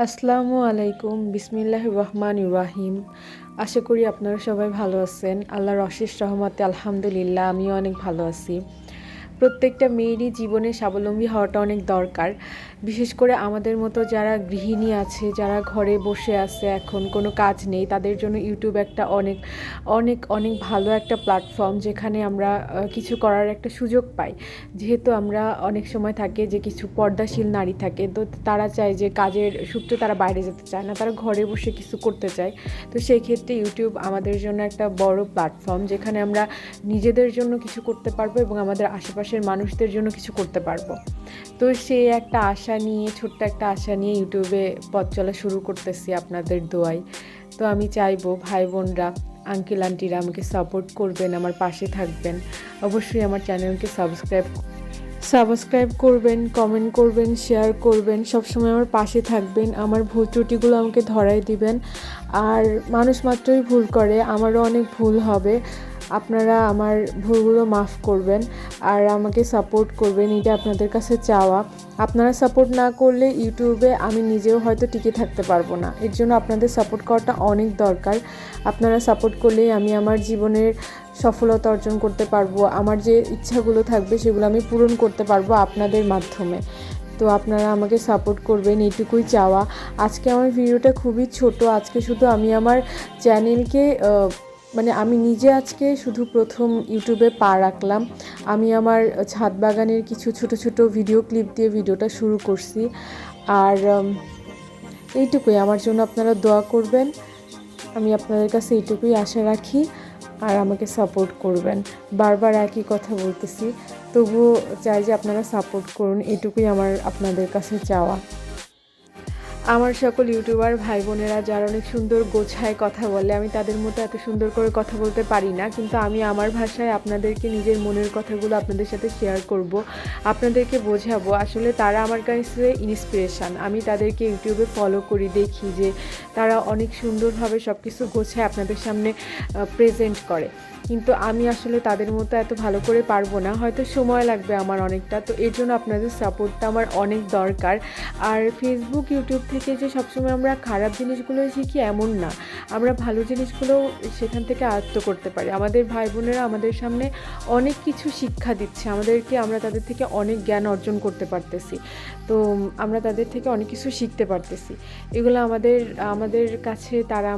আসসালামু আলাইকুম, বিসমিল্লাহির রহমানির রহিম। আশা করি আপনারা সবাই ভালো আছেন। আল্লাহর অশেষ রহমতে আলহামদুলিল্লাহ আমিও অনেক ভালো আছি। প্রত্যেকটা মেয়েরই জীবনে স্বাবলম্বী হওয়াটা অনেক দরকার। বিশেষ করে আমাদের মতো যারা গৃহিণী আছে, যারা ঘরে বসে আছে, এখন কোনো কাজ নেই, তাদের জন্য ইউটিউব একটা অনেক অনেক অনেক ভালো একটা প্ল্যাটফর্ম, যেখানে আমরা কিছু করার একটা সুযোগ পাই। যেহেতু আমরা অনেক সময় থাকে যে কিছু পর্দাশীল নারী থাকে, তো তারা চায় যে কাজের সূত্রে তারা বাইরে যেতে চায় না, তারা ঘরে বসে কিছু করতে চায়। তো সেই ক্ষেত্রে ইউটিউব আমাদের জন্য একটা বড় প্ল্যাটফর্ম, যেখানে আমরা নিজেদের জন্য কিছু করতে পারবো এবং আমাদের আশেপাশের মানুষদের জন্য কিছু করতে পারবো। তো সেই একটা আশা নিয়ে, ছোট্ট একটা আশা নিয়ে ইউটিউবে পথ চলা শুরু করতেছি আপনাদের দোয়ায়। তো আমি চাইবো ভাই বোনরা, আঙ্কেল আন্টিরা আমাকে সাপোর্ট করবেন, আমার পাশে থাকবেন। অবশ্যই আমার চ্যানেলকে সাবস্ক্রাইব করবেন, কমেন্ট করবেন, শেয়ার করবেন, সবসময় আমার পাশে থাকবেন, আমার ভুল ত্রুটিগুলো আমাকে ধরাই দিবেন। আর মানুষ মাত্রই ভুল করে, আমারও অনেক ভুল হবে, আপনারা আমার ভুলগুলো মাফ করবেন আর আমাকে সাপোর্ট করবেন, এটা আপনাদের কাছে চাওয়া। আপনারা সাপোর্ট না করলে ইউটিউবে আমি নিজেও হয়তো টিকে থাকতে পারবো না। এর জন্য আপনাদের সাপোর্ট করাটা অনেক দরকার। আপনারা সাপোর্ট করলেই আমি আমার জীবনের সফলতা অর্জন করতে পারবো, আমার যে ইচ্ছাগুলো থাকবে সেগুলো আমি পূরণ করতে পারবো আপনাদের মাধ্যমে। তো আপনারা আমাকে সাপোর্ট করবেন, এইটুকুই চাওয়া। আজকে আমার ভিডিওটা খুবই ছোট। আজকে শুধু আমি আমার চ্যানেলকে আমি নিজে আজকে শুধু প্রথম ইউটিউবে পা রাখলাম। আমি আমার ছাদ বাগানের কিছু ছোট ছোট ভিডিও ক্লিপ দিয়ে ভিডিওটা শুরু করছি। আর এইটুকুই, আমার জন্য আপনারা দোয়া করবেন, আমি আপনাদের কাছে এইটুকুই আশা রাখি। আর আমাকে সাপোর্ট করবেন। বারবার একই কথা বলতেছি, তবুও চাই যে আপনারা সাপোর্ট করুন, এটুকুই আমার আপনাদের কাছে চাওয়া। আমার সকল ইউটিউবার ভাই বোনেরা যারা অনেক সুন্দর গোছায় কথা বলে, আমি তাদের মতো এত সুন্দর করে কথা বলতে পারি না, কিন্তু আমি আমার ভাষায় আপনাদেরকে নিজের মনের কথাগুলো আপনাদের সাথে শেয়ার করব, আপনাদেরকে বোঝাবো। আসলে তারা আমার কাছে ইন্সপিরেশান। আমি তাদেরকে ইউটিউবে ফলো করি, দেখি যে তারা অনেক সুন্দরভাবে সব কিছু গোছায় আপনাদের সামনে প্রেজেন্ট করে, কিন্তু আমি আসলে তাদের মতো এত ভালো করে পারবো না, হয়তো সময় লাগবে আমার অনেকটা। তো এর জন্য আপনাদের সাপোর্টটা আমার অনেক দরকার। আর ফেসবুক, ইউটিউব থেকে যে সবসময় আমরা খারাপ জিনিসগুলো শিখি এমন না, আমরা ভালো জিনিসগুলোও সেখান থেকে আয়ত্ত করতে পারি। আমাদের ভাই বোনেরা আমাদের সামনে অনেক কিছু শিক্ষা দিচ্ছে আমাদেরকে, আমরা তাদের থেকে অনেক জ্ঞান অর্জন করতে পারতেছি। তো আমরা তাদের থেকে অনেক কিছু শিখতে পারতেছি। এগুলো আমাদের কাছে তারা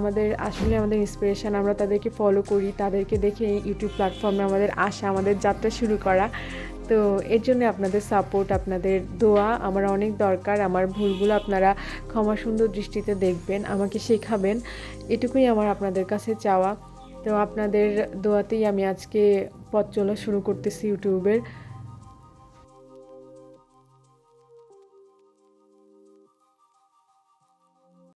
আসলে আমাদের ইন্সপিরেশান। আমরা তাদেরকে ফলো করি, তাদেরকে দেখে ইউটিউব প্ল্যাটফর্মে আমাদের আসা, আমাদের যাত্রা শুরু করা। তো এর জন্য আপনাদের সাপোর্ট, আপনাদের দোয়া আমার অনেক দরকার। আমার ভুলগুলো আপনারা ক্ষমা সুন্দর দৃষ্টিতে দেখবেন, আমাকে শেখাবেন, এটুকুই আমার আপনাদের কাছে চাওয়া। তো আপনাদের দোয়াতেই আমি আজকে পথ চলা শুরু করতেছি ইউটিউবের।